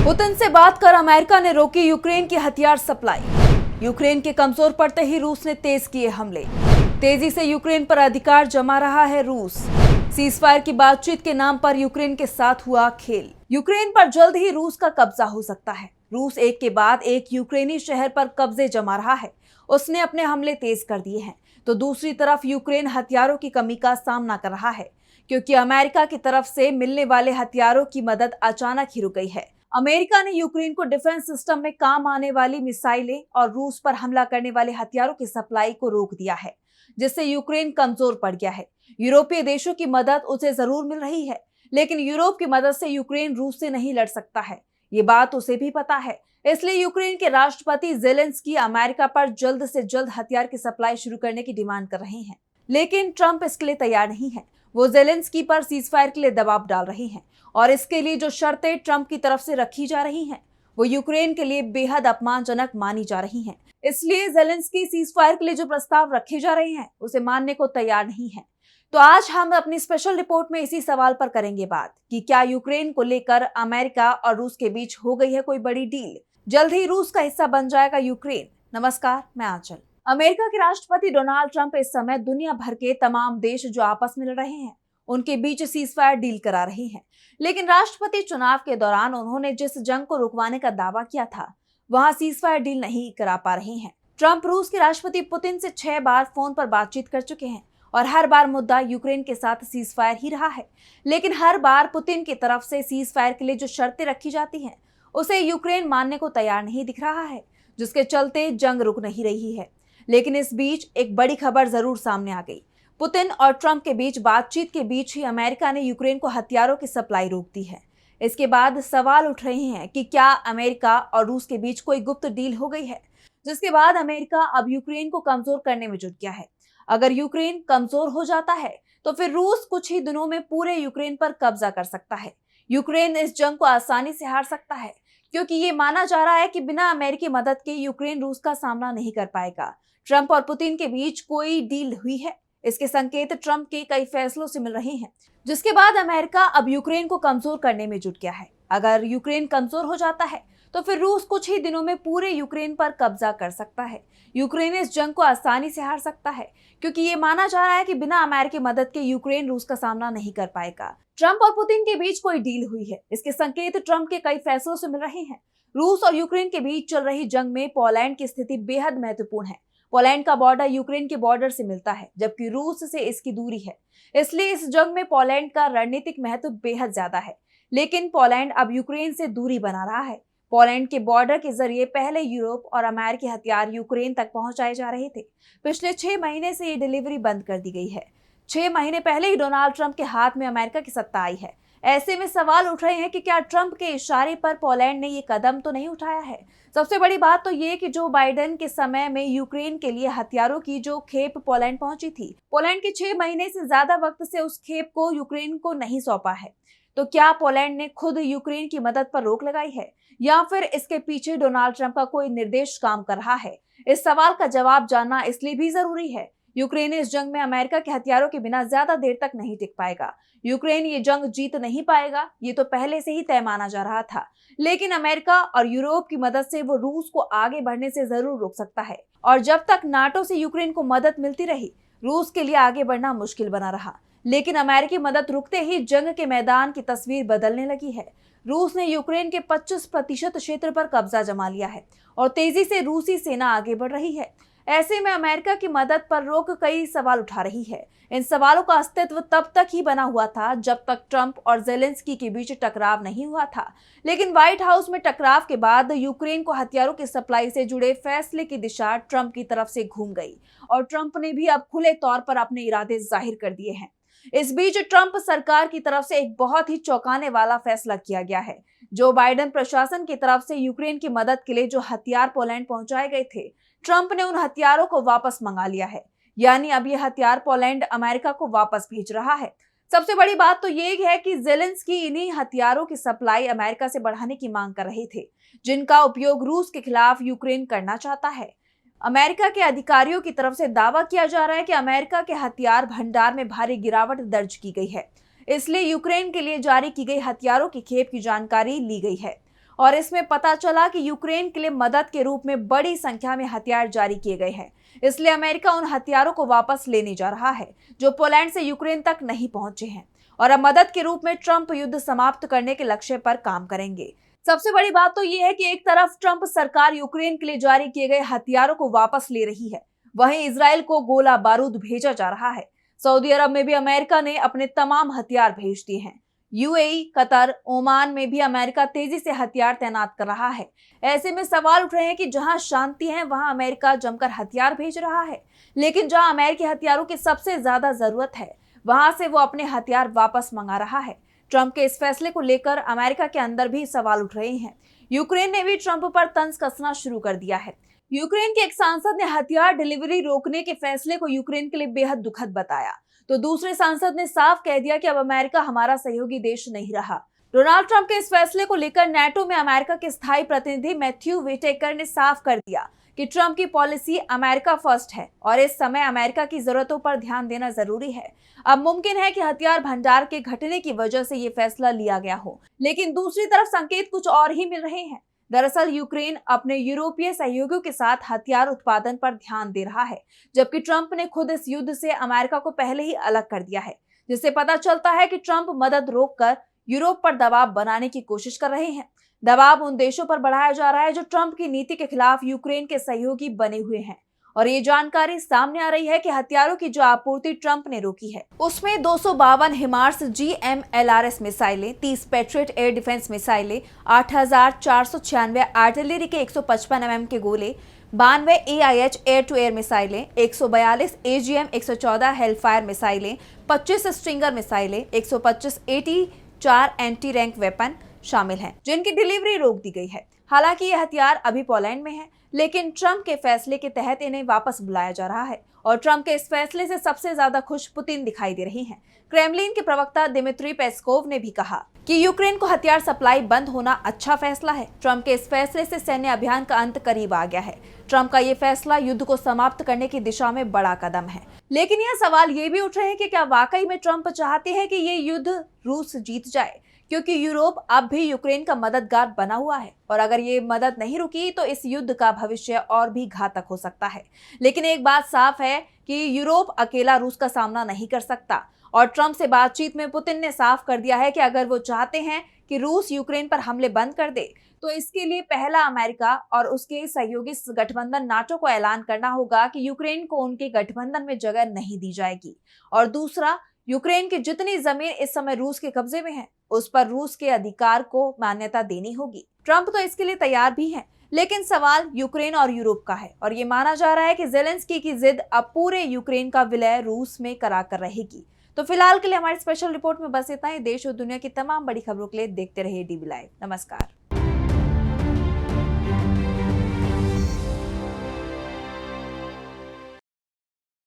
Putin से बात कर अमेरिका ने रोकी यूक्रेन की हथियार सप्लाई। यूक्रेन के कमजोर पड़ते ही रूस ने तेज किए हमले। तेजी से यूक्रेन पर अधिकार जमा रहा है रूस। सीजफायर की बातचीत के नाम पर यूक्रेन के साथ हुआ खेल। यूक्रेन पर जल्द ही रूस का कब्जा हो सकता है। रूस एक के बाद एक यूक्रेनी शहर पर कब्जे जमा रहा है। उसने अपने हमले तेज कर दिए हैं, तो दूसरी तरफ यूक्रेन हथियारों की कमी का सामना कर रहा है, क्योंकि अमेरिका की तरफ से मिलने वाले हथियारों की मदद अचानक ही रुक गई है। अमेरिका ने यूक्रेन को डिफेंस सिस्टम में काम आने वाली मिसाइलें और रूस पर हमला करने वाले हथियारों की सप्लाई को रोक दिया है, जिससे यूक्रेन कमजोर पड़ गया है। यूरोपीय देशों की मदद उसे जरूर मिल रही है, लेकिन यूरोप की मदद से यूक्रेन रूस से नहीं लड़ सकता है, ये बात उसे भी पता है। इसलिए यूक्रेन के राष्ट्रपति ज़ेलेंस्की अमेरिका पर जल्द से जल्द हथियार की सप्लाई शुरू करने की डिमांड कर रहे हैं, लेकिन ट्रंप इसके लिए तैयार नहीं है। वो ज़ेलेंस्की पर सीजफायर के लिए दबाव डाल रही हैं, और इसके लिए जो शर्तें ट्रंप की तरफ से रखी जा रही हैं, वो यूक्रेन के लिए बेहद अपमानजनक मानी जा रही हैं। इसलिए ज़ेलेंस्की सीजफायर के लिए जो प्रस्ताव रखे जा रहे हैं, उसे मानने को तैयार नहीं है। तो आज हम अपनी स्पेशल रिपोर्ट में इसी सवाल पर करेंगे बात कि क्या यूक्रेन को लेकर अमेरिका और रूस के बीच हो गई है कोई बड़ी डील? जल्द ही रूस का हिस्सा बन जाएगा यूक्रेन। नमस्कार, मैं आंचल। अमेरिका के राष्ट्रपति डोनाल्ड ट्रंप इस समय दुनिया भर के तमाम देश जो आपस में लड़ रहे हैं, उनके बीच सीजफायर डील करा रही हैं। लेकिन राष्ट्रपति चुनाव के दौरान उन्होंने जिस जंग को रुकवाने का दावा किया था, वहां सीजफायर डील नहीं करा पा रहे हैं। ट्रंप रूस के राष्ट्रपति पुतिन से 6 बार फोन पर बातचीत कर चुके हैं, और हर बार मुद्दा यूक्रेन के साथ सीजफायर ही रहा है। लेकिन हर बार पुतिन की तरफ से सीजफायर के लिए जो शर्तें रखी जाती हैं, उसे यूक्रेन मानने को तैयार नहीं दिख रहा है, जिसके चलते जंग रुक नहीं रही है। लेकिन इस बीच एक बड़ी खबर जरूर सामने आ गई। पुतिन और ट्रंप के बीच बातचीत के बीच ही अमेरिका ने यूक्रेन को हथियारों की सप्लाई रोक दी है। इसके बाद सवाल उठ रहे हैं कि क्या अमेरिका और रूस के बीच कोई गुप्त डील हो गई है, जिसके बाद अमेरिका अब यूक्रेन को कमजोर करने में जुट गया है। अगर यूक्रेन कमजोर हो जाता है, तो फिर रूस कुछ ही दिनों में पूरे यूक्रेन पर कब्जा कर सकता है। यूक्रेन इस जंग को आसानी से हार सकता है, क्योंकि ये माना जा रहा है कि बिना अमेरिकी मदद के यूक्रेन रूस का सामना नहीं कर पाएगा। ट्रंप और पुतिन के बीच कोई डील हुई है, इसके संकेत ट्रंप के कई फैसलों से मिल रहे हैं, जिसके बाद अमेरिका अब यूक्रेन को कमजोर करने में जुट गया है। अगर यूक्रेन कमजोर हो जाता है, तो फिर रूस कुछ ही दिनों में पूरे यूक्रेन पर कब्जा कर सकता है। यूक्रेन इस जंग को आसानी से हार सकता है, क्योंकि ये माना जा रहा है कि बिना अमेरिकी मदद के यूक्रेन रूस का सामना नहीं कर पाएगा। ट्रंप और पुतिन के बीच कोई डील हुई है, इसके संकेत ट्रंप के कई फैसलों से मिल रहे हैं। रूस और यूक्रेन के बीच चल रही जंग में पोलैंड की स्थिति बेहद महत्वपूर्ण है। पोलैंड का बॉर्डर यूक्रेन के बॉर्डर से मिलता है, जबकि रूस से इसकी दूरी है। इसलिए इस जंग में पोलैंड का रणनीतिक महत्व बेहद ज्यादा है। लेकिन पोलैंड अब यूक्रेन से दूरी बना रहा है। पोलैंड के बॉर्डर के जरिए पहले यूरोप और अमेरिकी हथियार यूक्रेन तक पहुंचाए जा रहे थे। पिछले 6 महीने से ये डिलीवरी बंद कर दी गई है। 6 महीने पहले ही डोनाल्ड ट्रंप के हाथ में अमेरिका की सत्ता आई है। ऐसे में सवाल उठ रहे हैं कि क्या ट्रंप के इशारे पर पोलैंड ने ये कदम तो नहीं उठाया है। सबसे बड़ी बात तो ये कि जो बाइडेन के समय में यूक्रेन के लिए हथियारों की जो खेप पोलैंड पहुंची थी, पोलैंड के 6 महीने से ज्यादा वक्त से उस खेप को यूक्रेन को नहीं सौंपा है। तो क्या पोलैंड ने खुद यूक्रेन की मदद पर रोक लगाई है, या फिर इसके पीछे डोनाल्ड ट्रंप का कोई निर्देश काम कर रहा है? इस सवाल का जवाब जानना इसलिए भी जरूरी है, यूक्रेन इस जंग में अमेरिका के हथियारों के बिना ज्यादा देर तक नहीं टिक पाएगा। यूक्रेन ये जंग जीत नहीं पाएगा, ये तो पहले से ही तय माना जा रहा था। लेकिन अमेरिका और यूरोप की मदद से वो रूस को आगे बढ़ने से जरूर रोक सकता है। और जब तक नाटो से यूक्रेन को मदद मिलती रही, रूस के लिए आगे बढ़ना मुश्किल बना रहा। लेकिन अमेरिकी मदद रुकते ही जंग के मैदान की तस्वीर बदलने लगी है। रूस ने यूक्रेन के 25% क्षेत्र पर कब्जा जमा लिया है, और तेजी से रूसी सेना आगे बढ़ रही है। ऐसे में अमेरिका की मदद पर रोक कई सवाल उठा रही है। इन सवालों का अस्तित्व तब तक ही बना हुआ था जब तक ट्रंप और ज़ेलेंस्की के बीच टकराव नहीं हुआ था। लेकिन व्हाइट हाउस में टकराव के बाद यूक्रेन को हथियारों की सप्लाई से जुड़े फैसले की दिशा ट्रंप की तरफ से घूम गई, और ट्रंप ने भी अब खुले तौर पर अपने इरादे जाहिर कर दिए हैं। इस बीच ट्रंप सरकार की तरफ से एक बहुत ही चौंकाने वाला फैसला किया गया है। जो बाइडेन प्रशासन की तरफ से यूक्रेन की मदद के लिए जो हथियार पोलैंड पहुंचाए गए थे, ट्रंप ने उन हथियारों को वापस मंगा लिया है। यानी अब ये हथियार पोलैंड अमेरिका को वापस भेज रहा है। सबसे बड़ी बात तो ये है कि ज़ेलेंस्की इन्हीं हथियारों की सप्लाई अमेरिका से बढ़ाने की मांग कर रहे थे, जिनका उपयोग रूस के खिलाफ यूक्रेन करना चाहता है। अमेरिका के अधिकारियों की तरफ से दावा किया जा रहा है कि अमेरिका के हथियार भंडार में भारी गिरावट दर्ज की गई है। इसलिए यूक्रेन के लिए जारी की गई हथियारों की खेप की जानकारी ली गई है। और इसमें पता चला कि यूक्रेन के लिए मदद के रूप में बड़ी संख्या में हथियार जारी किए गए हैं। इसलिए अमेरिका उन हथियारों को वापस लेने जा रहा है जो पोलैंड से यूक्रेन तक नहीं पहुंचे हैं, और अब मदद के रूप में ट्रंप युद्ध समाप्त करने के लक्ष्य पर काम करेंगे। सबसे बड़ी बात तो यह है कि एक तरफ ट्रंप सरकार यूक्रेन के लिए जारी किए गए हथियारों को वापस ले रही है, वहीं इजराइल को गोला बारूद भेजा जा रहा है। सऊदी अरब में भी अमेरिका ने अपने तमाम हथियार भेज दिए हैं। यूएई, कतर, ओमान में भी अमेरिका तेजी से हथियार तैनात कर रहा है। ऐसे में सवाल उठ रहे हैं कि जहां शांति है वहां अमेरिका जमकर हथियार भेज रहा है, लेकिन जहां अमेरिकी हथियारों की सबसे ज्यादा जरूरत है वहां से वो अपने हथियार वापस मंगा रहा है। ट्रंप के इस फैसले को लेकर अमेरिका के अंदर भी सवाल उठ रहे हैं। यूक्रेन ने भी ट्रंप पर तंज कसना शुरू कर दिया है। यूक्रेन के एक सांसद ने हथियार डिलीवरी रोकने के फैसले को यूक्रेन के लिए बेहद दुखद बताया, तो दूसरे सांसद ने साफ कह दिया कि अब अमेरिका हमारा सहयोगी देश नहीं रहा। डोनाल्ड ट्रंप के इस फैसले को लेकर नाटो में अमेरिका के स्थायी प्रतिनिधि मैथ्यू विटेकर ने साफ कर दिया कि ट्रंप की पॉलिसी अमेरिका फर्स्ट है और इस समय अमेरिका की जरूरतों पर ध्यान देना जरूरी है। अब मुमकिन है कि हथियार भंडार के घटने की वजह से ये फैसला लिया गया हो, लेकिन दूसरी तरफ संकेत कुछ और ही मिल रहे हैं। दरअसल यूक्रेन अपने यूरोपीय सहयोगियों के साथ हथियार उत्पादन पर ध्यान दे रहा है, जबकि ट्रंप ने खुद इस युद्ध से अमेरिका को पहले ही अलग कर दिया है, जिससे पता चलता है कि ट्रंप मदद रोककर यूरोप पर दबाव बनाने की कोशिश कर रहे हैं। दबाव उन देशों पर बढ़ाया जा रहा है जो ट्रंप की नीति के खिलाफ यूक्रेन के सहयोगी बने हुए हैं, और ये जानकारी सामने आ रही है कि हथियारों की जो आपूर्ति ट्रंप ने रोकी है उसमें 252 हिमार्स GMLRS मिसाइलें, 30 पैट्रियट एयर डिफेंस मिसाइलें, 8,496 आर्टिलरी के 155 mm के गोले, 92 AIH एयर टू एयर मिसाइलें, 142 AGM-114 हेलफायर मिसाइलें, 25 स्ट्रिंगर मिसाइलें, 125 AT-4 एंटी रैंक वेपन शामिल हैं, जिनकी डिलीवरी रोक दी गई है। हालांकि ये हथियार अभी पोलैंड में है, लेकिन ट्रंप के फैसले के तहत इन्हें वापस बुलाया जा रहा है, और ट्रंप के इस फैसले से सबसे ज्यादा खुश पुतिन दिखाई दे रही हैं। क्रेमलिन के प्रवक्ता दिमित्री पेस्कोव ने भी कहा कि यूक्रेन को हथियार सप्लाई बंद होना अच्छा फैसला है। ट्रंप के इस फैसले से सैन्य अभियान का अंत करीब आ गया है। ट्रंप का ये फैसला युद्ध को समाप्त करने की दिशा में बड़ा कदम है, लेकिन यह सवाल ये भी उठ रहे हैं कि क्या वाकई में ट्रंप चाहते हैं कि ये युद्ध रूस जीत जाए, क्योंकि यूरोप अब भी यूक्रेन का मददगार बना हुआ है, और अगर ये मदद नहीं रुकी तो इस युद्ध का भविष्य और भी घातक हो सकता है। लेकिन एक बात साफ है कि यूरोप अकेला रूस का सामना नहीं कर सकता, और ट्रंप से बातचीत में पुतिन ने साफ कर दिया है कि अगर वो चाहते हैं कि रूस यूक्रेन पर हमले बंद कर दे, तो इसके लिए पहला अमेरिका और उसके सहयोगी गठबंधन नाटो को ऐलान करना होगा कि यूक्रेन को उनके गठबंधन में जगह नहीं दी जाएगी, और दूसरा, यूक्रेन की जितनी जमीन इस समय रूस के कब्जे में है उस पर रूस के अधिकार को मान्यता देनी होगी। ट्रंप तो इसके लिए तैयार भी हैं, लेकिन सवाल यूक्रेन और यूरोप का है, और ये माना जा रहा है कि ज़ेलेंस्की की जिद अब पूरे यूक्रेन का विलय रूस में कराकर रहेगी। तो फिलहाल के लिए हमारी स्पेशल रिपोर्ट में बस इतना ही। देश और दुनिया की तमाम बड़ी खबरों के लिए देखते रहिए DB लाइव। नमस्कार।